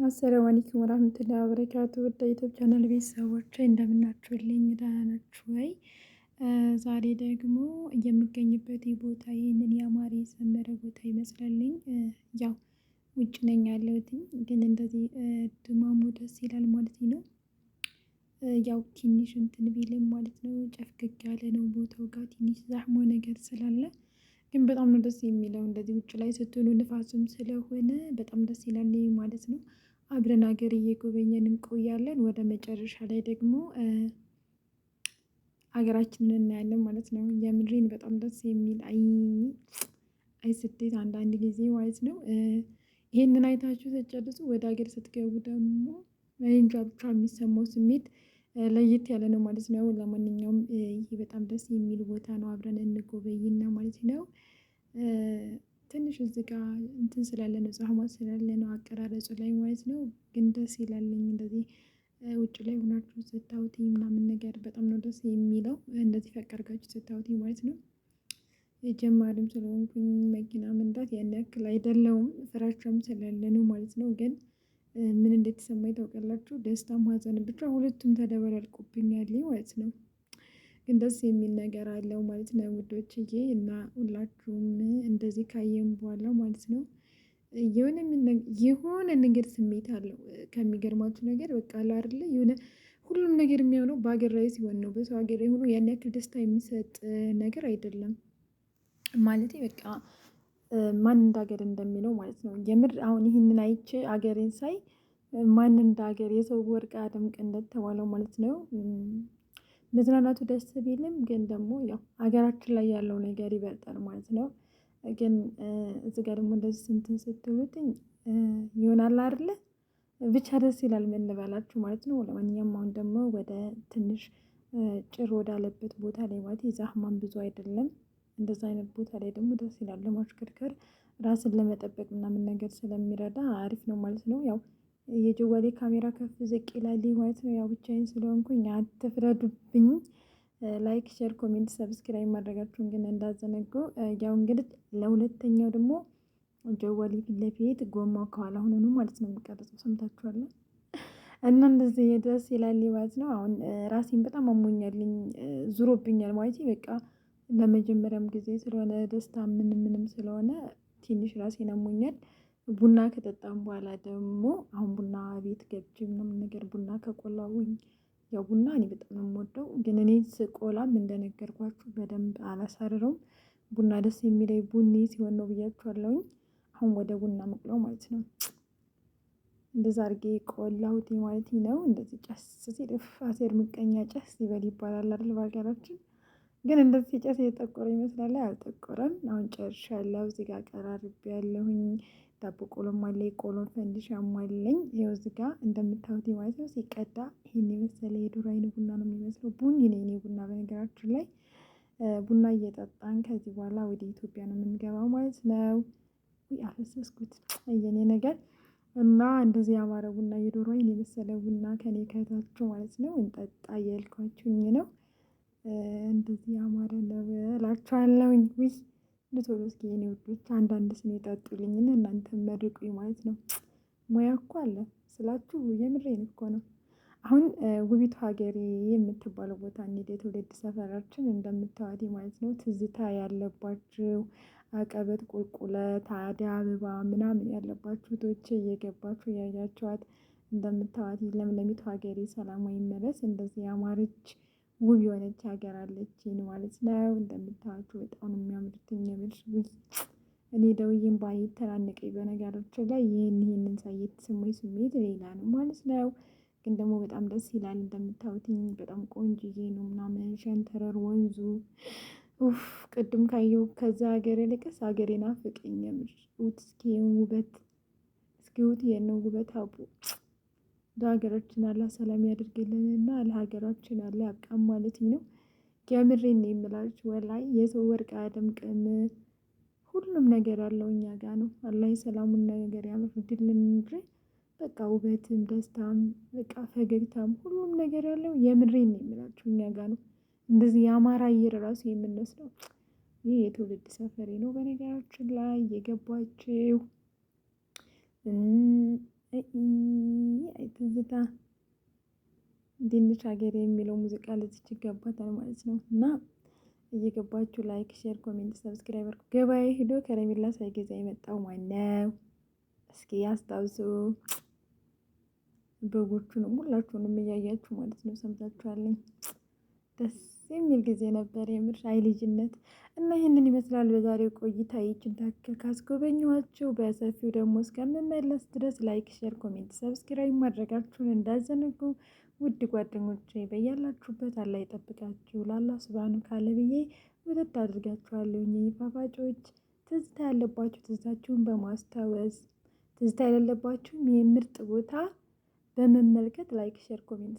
አሰላሙ አለይኩም ወራህመቱላሂ ወበረካቱ። ውድ የዩቲዩብ ቻናል ቤተሰቦቼ እንደምናችሁልኝ ደህና ናችሁ ወይ? ዛሬ ደግሞ የምገኝበት ቦታ ይህንን ያማረ የሰመረ ቦታ ይመስላልኝ። ያው ውጭ ነኝ ያለሁት ግን እንደዚህ ድማሙ ደስ ይላል ማለት ነው። ያው ትንሽ እንትን ቢልም ማለት ነው ጨፍገግ ያለ ነው ቦታው ጋር ትንሽ ዛህሞ ነገር ስላለ ግን በጣም ነው ደስ የሚለው። እንደዚህ ውጭ ላይ ስትሆኑ ንፋስም ስለሆነ በጣም ደስ ይላል ማለት ነው። አብረን ሀገር እየጎበኘን እንቆያለን። ወደ መጨረሻ ላይ ደግሞ ሀገራችንን እናያለን ማለት ነው። የምድሬን በጣም ደስ የሚል አይ ስደት አንዳንድ ጊዜ ማለት ነው። ይሄንን አይታችሁ ስትጨርሱ ወደ ሀገር ስትገቡ ደግሞ እንጃ ብቻ የሚሰማው ስሜት ለየት ያለ ነው ማለት ነው። ለማንኛውም ይሄ በጣም ደስ የሚል ቦታ ነው። አብረን እንጎበይና ማለት ነው። ትንሽ እዚህ ጋር እንትን ስላለ ነው ዛህማ ስላለ ነው አቀራረጹ ላይ ማለት ነው። ግን ደስ ይላልኝ እንደዚህ ውጭ ላይ ሆናችሁ ስታዩት ምናምን ነገር በጣም ነው ደስ የሚለው። እንደዚህ ፈቅ አድርጋችሁ ስታዩት ማለት ነው። ጀማሪም ስለሆንኩኝ መኪና መንዳት ያን ያክል አይደለሁም ፍራቻም ስላለ ነው ማለት ነው። ግን ምን እንደተሰማኝ ታውቃላችሁ? ደስታም ሀዘንም ብቻ ሁለቱም ተደበላልቆብኛል ማለት ነው። ግን ደስ የሚል ነገር አለው ማለት ነው ውዶችዬ። እና ሁላችሁም እንደዚህ ካየን በኋላ ማለት ነው የሆነ ነገር ስሜት አለው። ከሚገርማችሁ ነገር በቃ አለ አይደለ የሆነ ሁሉም ነገር የሚሆነው በሀገር ላይ ሲሆን ነው። በሰው ሀገር ላይ ሆኖ ያን ያክል ደስታ የሚሰጥ ነገር አይደለም። ማለቴ በቃ ማን እንደ ሀገር እንደሚለው ማለት ነው። የምር አሁን ይህንን አይቼ ሀገሬን ሳይ ማን እንደ ሀገር የሰው ወርቅ አያደምቅ እንደተባለው ማለት ነው። መዝናናቱ ደስ ቢልም ግን ደግሞ ያው ሀገራችን ላይ ያለው ነገር ይበልጣል ማለት ነው። ግን እዚህ ጋር ደግሞ እንደዚህ እንትን ስትሉትኝ ይሆናል አይደለ ብቻ ደስ ይላል ምን ልበላችሁ ማለት ነው። ለማንኛውም አሁን ደግሞ ወደ ትንሽ ጭር ወዳለበት ቦታ ላይ ማለት ዛህማን ብዙ አይደለም እንደዛ አይነት ቦታ ላይ ደግሞ ደስ ይላል ለማሽከርከር ራስን ለመጠበቅ ምናምን ነገር ስለሚረዳ አሪፍ ነው ማለት ነው። ያው የጀዋሌ ካሜራ ከፍ ዝቅ ይላል ማለት ነው። ያው ብቻዬን ስለሆንኩኝ አትፍረዱብኝ። ላይክ ሼር ኮሜንት ሰብስክራይብ ማድረጋችሁን ግን እንዳዘነጉ። ያው እንግዲህ ለሁለተኛው ደግሞ ጀዋሌ ፊት ለፊት ጎማው ከኋላ ሆኖ ነው ማለት ነው የሚቀርጸው ሰምታችኋል። እና እንደዚህ ደስ ይላል ማለት ነው። አሁን ራሴን በጣም አሞኛልኝ ዙሮብኛል ማለት በቃ ለመጀመሪያም ጊዜ ስለሆነ ደስታ ምንም ስለሆነ ትንሽ ራሴን አሞኛል። ቡና ከጠጣም በኋላ ደግሞ አሁን ቡና ቤት ገብቼ ምናምን ነገር ቡና ከቆላሁኝ ያው ቡና እኔ በጣም ነው የምወደው። ግን እኔ ስቆላም እንደነገርኳችሁ በደንብ አላሳርረውም። ቡና ደስ የሚለኝ ቡኒ ሲሆን ነው ብያችኋለሁኝ። አሁን ወደ ቡና መቅለው ማለት ነው። እንደዛ አድርጌ ቆላሁት ማለት ነው። እንደዚህ ጨስ ሲል አሴር ምቀኛ ጨስ ይበል ይባላል አይደል በሀገራችን። ግን እንደዚህ ጨስ የጠቆረ ይመስላል አልጠቆረም። አሁን ጨርሻለሁ። እዚህ ጋር ቀራርቤያለሁኝ። ዳቦ ቆሎም አለኝ ቆሎም ፈንዲሻም አለኝ። ይኸው እዚህ ጋር እንደምታዩት ማለት ነው። ሲቀዳ ይሄን የመሰለ የዶሮ አይን ቡና ነው የሚመስለው። ቡኒ ነው የኔ ቡና በነገራችን ላይ። ቡና እየጠጣን ከዚህ በኋላ ወደ ኢትዮጵያ ነው የምንገባው ማለት ነው። አፈሰስኩት የኔ ነገር እና እንደዚህ ያማረ ቡና የዶሮ አይን የመሰለ ቡና ከኔ ከታችሁ ማለት ነው እንጠጣ እያልኳችሁኝ ነው። እንደዚህ ያማረ ነው እላችኋለሁኝ። ውይ ልቶሎ እስኪ የኔ ውዶች አንዳንድ ስኒ ጠጡልኝና እናንተም መርቁኝ ማለት ነው። ሙያ እኮ አለ ስላችሁ የምሬን እኮ ነው። አሁን ውቢቱ ሀገሬ የምትባለው ቦታ እንሂድ። የትውልድ ሰፈራችን እንደምታዋት ማለት ነው። ትዝታ ያለባችሁ አቀበት ቁልቁለት አደይ አበባ ምናምን ያለባችሁ ቶቼ እየገባችሁ ያያችኋት እንደምታዋት ለምለሚቱ ሀገሬ ሰላሟ ይመለስ። እንደዚህ ያማረች ውብ የሆነች ሀገር አለችኝ ማለት ነው። እንደምታዋቸው በጣም ነው የሚያምሩት። የምር እኔ ደውዬም ባይ ተናነቀኝ በነገራችን ላይ ይህንን ሳይ የተሰማኝ ስሜት ሌላ ነው ማለት ነው። ግን ደግሞ በጣም ደስ ይላል። እንደምታዩትኝ በጣም ቆንጅዬ ነው ምናምን ሸንተረር ወንዙ ቅድም ካየሁ ከዛ ሀገር ልቅስ ሀገሬ ናፈቀኝ። የምር እስኪ ውበት እስኪ የነው ውበት አቡ ለሀገራችን አላህ ሰላም ያደርግልንና ለሀገራችን አለ ያብቃን ማለት ነው። የምሬን ነው የምላችሁ ወላሂ የሰው ወርቅ አያደምቅም። ሁሉም ነገር ያለው እኛ ጋር ነው። አላህ የሰላሙን ነገር ያመርድልን እንጂ በቃ ውበትም ደስታም በቃ ፈገግታም ሁሉም ነገር ያለው የምሬን ነው የምላችሁ እኛ ጋር ነው። እንደዚህ የአማራ አየር ራሱ የምንወስደው ይህ የትውልድ ሰፈሬ ነው። በነገራችን ላይ የገባችው ትዝታ ድንች ሀገሬ የሚለው ሙዚቃ ለዚች ይገባታል ማለት ነው። እና እየገባችሁ ላይክ፣ ሼር፣ ኮሜንት፣ ሰብስክራይብ አድርጉ። ገበያ ሄዶ ከረሜላ ሳይገዛ የመጣው ማነው? እስኪ አስታውሱ። በጎቹንም ሁላችሁንም እያያችሁ ማለት ነው። ሰምታችኋለኝ። ደስ የሚል ጊዜ ነበር የምር አይ ልጅነት። እና ይህንን ይመስላል በዛሬው ቆይታ። ይችን ታክል ካስጎበኘኋችሁ በሰፊው ደግሞ እስከምመለስ ድረስ ላይክ፣ ሼር፣ ኮሜንት፣ ሰብስክራይብ ማድረጋችሁን እንዳዘነጉ። ውድ ጓደኞቼ በያላችሁበት አላህ ይጠብቃችሁ። ለአላህ ሱብሃነሁ ካለ ብዬ ውድድ አድርጋችኋለሁ። ፋፋጮች ትዝታ ያለባችሁ ትዝታችሁን በማስታወስ ትዝታ የሌለባችሁም የምርጥ ቦታ በመመልከት ላይክ፣ ሼር፣ ኮሜንት